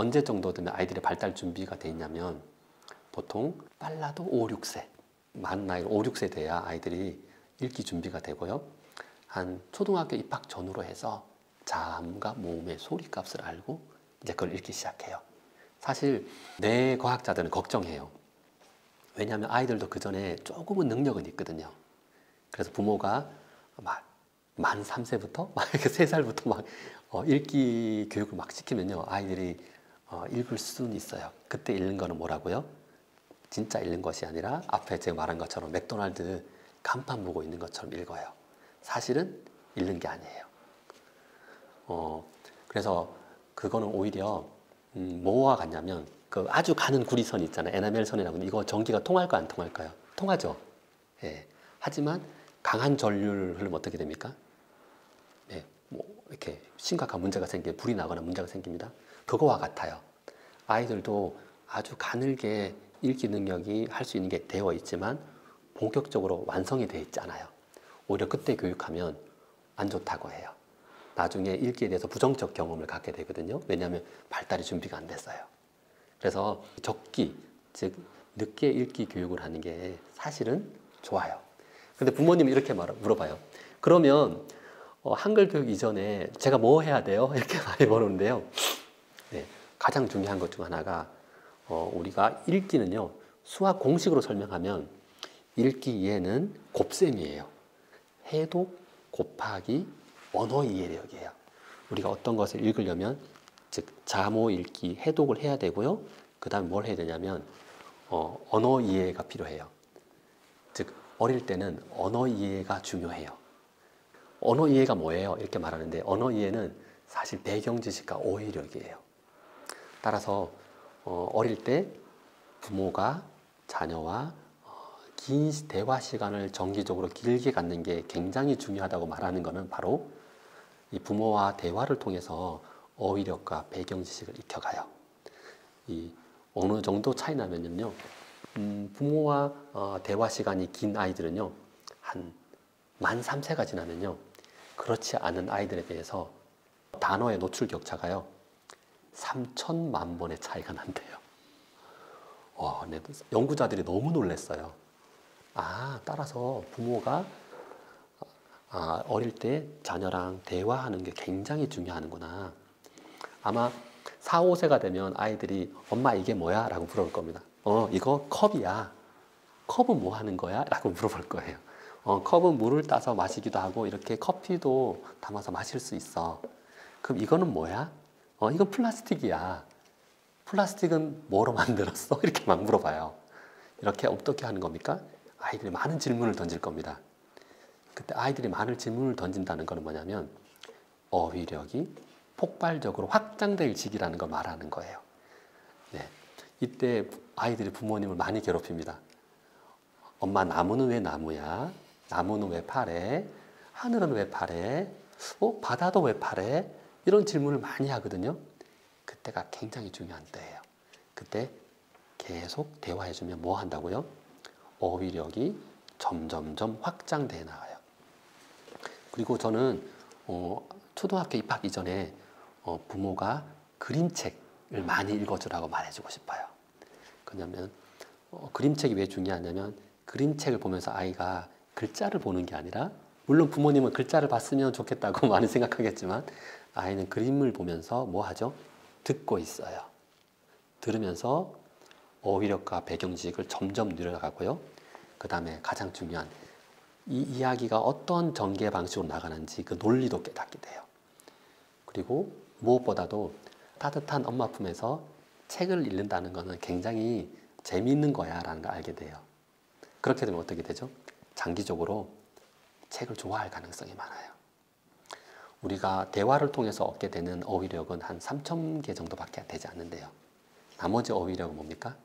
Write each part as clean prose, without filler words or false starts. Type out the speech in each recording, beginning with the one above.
언제 정도 되면 아이들의 발달 준비가 돼 있냐면 보통 빨라도 5, 6세, 많은 나이 5, 6세 돼야 아이들이 읽기 준비가 되고요. 한 초등학교 입학 전후로 해서 자음과 모음의 소리값을 알고 이제 그걸 읽기 시작해요. 사실 뇌과학자들은 걱정해요. 왜냐하면 아이들도 그 전에 조금은 능력은 있거든요. 그래서 부모가 막 만 3세부터 막 이렇게 3살부터 막 읽기 교육을 막 시키면요, 아이들이 읽을 수는 있어요. 그때 읽는 거는 뭐라고요? 진짜 읽는 것이 아니라 앞에 제가 말한 것처럼 맥도날드 간판 보고 있는 것처럼 읽어요. 사실은 읽는 게 아니에요. 그래서 그거는 오히려 뭐와 같냐면 그 아주 가는 구리선 있잖아요. 에나멜 선이라고. 이거 전기가 통할까요, 안 통할까요? 통하죠. 예. 하지만 강한 전류를 흐르면 어떻게 됩니까? 예. 뭐 이렇게 심각한 문제가 생기면 불이 나거나 문제가 생깁니다. 그거와 같아요. 아이들도 아주 가늘게 읽기 능력이 할 수 있는 게 되어 있지만 본격적으로 완성이 되어 있지 않아요. 오히려 그때 교육하면 안 좋다고 해요. 나중에 읽기에 대해서 부정적 경험을 갖게 되거든요. 왜냐하면 발달이 준비가 안 됐어요. 그래서 적기, 즉 늦게 읽기 교육을 하는 게 사실은 좋아요. 근데 부모님이 이렇게 물어봐요. 그러면 한글 교육 이전에 제가 뭐 해야 돼요? 이렇게 많이 물어보는데요. 네, 가장 중요한 것 중 하나가 우리가 읽기는요, 수학 공식으로 설명하면 읽기 이해는 곱셈이에요. 해독 곱하기 언어 이해력이에요. 우리가 어떤 것을 읽으려면 즉 자모 읽기 해독을 해야 되고요. 그 다음에 뭘 해야 되냐면 언어 이해가 필요해요. 즉 어릴 때는 언어 이해가 중요해요. 언어 이해가 뭐예요? 이렇게 말하는데 언어 이해는 사실 배경 지식과 어휘력이에요. 따라서 어릴 때 부모가 자녀와 긴 대화 시간을 정기적으로 길게 갖는 게 굉장히 중요하다고 말하는 것은 바로 이 부모와 대화를 통해서 어휘력과 배경 지식을 익혀가요. 이 어느 정도 차이 나면요, 부모와 대화 시간이 긴 아이들은요, 한 만 3세가 지나면요, 그렇지 않은 아이들에 비해서 단어의 노출 격차가요, 3천만 번의 차이가 난대요. 네, 연구자들이 너무 놀랐어요. 따라서 부모가 어릴 때 자녀랑 대화하는 게 굉장히 중요하는구나. 아마 4, 5세가 되면 아이들이 엄마 이게 뭐야? 라고 물어볼 겁니다. 이거 컵이야. 컵은 뭐 하는 거야? 라고 물어볼 거예요. 컵은 물을 따서 마시기도 하고 이렇게 커피도 담아서 마실 수 있어. 그럼 이거는 뭐야? 이건 플라스틱이야. 플라스틱은 뭐로 만들었어? 이렇게 막 물어봐요. 이렇게 어떻게 하는 겁니까? 아이들이 많은 질문을 던질 겁니다. 그때 아이들이 많은 질문을 던진다는 것은 뭐냐면 어휘력이 폭발적으로 확장될 시기라는 걸 말하는 거예요. 네. 이때 아이들이 부모님을 많이 괴롭힙니다. 엄마, 나무는 왜 나무야? 나무는 왜 파래? 하늘은 왜 파래? 바다도 왜 파래? 이런 질문을 많이 하거든요. 그때가 굉장히 중요한 때예요. 그때 계속 대화해주면 뭐 한다고요? 어휘력이 점점점 확장돼 나가요. 그리고 저는 초등학교 입학 이전에 부모가 그림책을 많이 읽어주라고 말해주고 싶어요. 왜냐하면 그림책이 왜 중요하냐면 그림책을 보면서 아이가 글자를 보는 게 아니라, 물론 부모님은 글자를 봤으면 좋겠다고 많이 생각하겠지만 아이는 그림을 보면서 뭐 하죠? 듣고 있어요. 들으면서 어휘력과 배경지식을 점점 늘려가고요. 그 다음에 가장 중요한 이 이야기가 어떤 전개 방식으로 나가는지 그 논리도 깨닫게 돼요. 그리고 무엇보다도 따뜻한 엄마 품에서 책을 읽는다는 것은 굉장히 재미있는 거야 라는 걸 알게 돼요. 그렇게 되면 어떻게 되죠? 장기적으로 책을 좋아할 가능성이 많아요. 우리가 대화를 통해서 얻게 되는 어휘력은 한 3,000개 정도밖에 되지 않는데요. 나머지 어휘력은 뭡니까?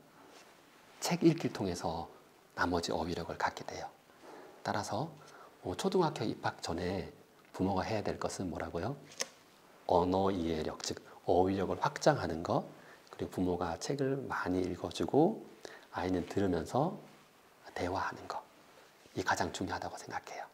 책 읽기를 통해서 나머지 어휘력을 갖게 돼요. 따라서 초등학교 입학 전에 부모가 해야 될 것은 뭐라고요? 언어 이해력, 즉 어휘력을 확장하는 것, 그리고 부모가 책을 많이 읽어주고 아이는 들으면서 대화하는 것, 이 가장 중요하다고 생각해요.